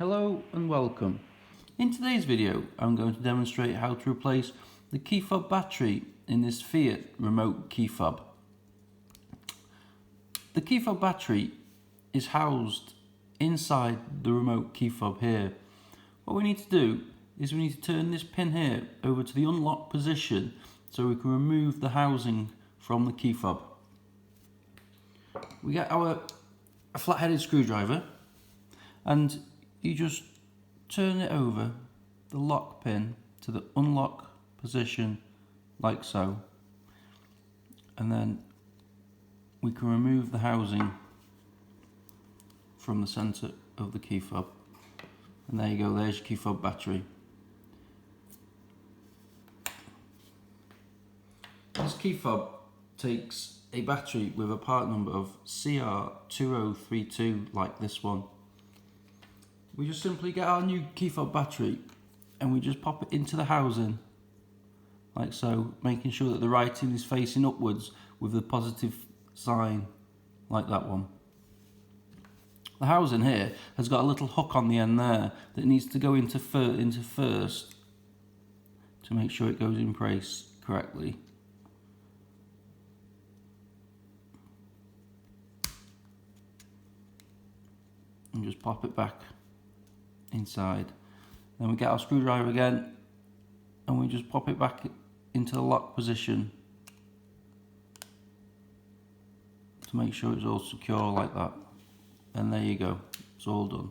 Hello and welcome. In today's video I'm going to demonstrate how to replace the Key Fob battery in this Fiat remote key fob. The key fob battery is housed inside the remote key fob here. What we need to do is we need to turn this pin here over to the unlock position so we can remove the housing from the key fob. We get our flat-headed screwdriver and you just turn it over the lock pin to the unlock position like so, and then we can remove the housing from the centre of the key fob, and there you go, there's your key fob battery. This key fob takes a battery with a part number of CR2032 like this one. We just simply get our new key fob battery and we just pop it into the housing like so, making sure that the writing is facing upwards with the positive sign like that one. The housing here has got a little hook on the end there that needs to go into first to make sure it goes in place correctly. And just pop it back inside. Then we get our screwdriver again and we just pop it back into the lock position to make sure it's all secure like that. And there you go, it's all done.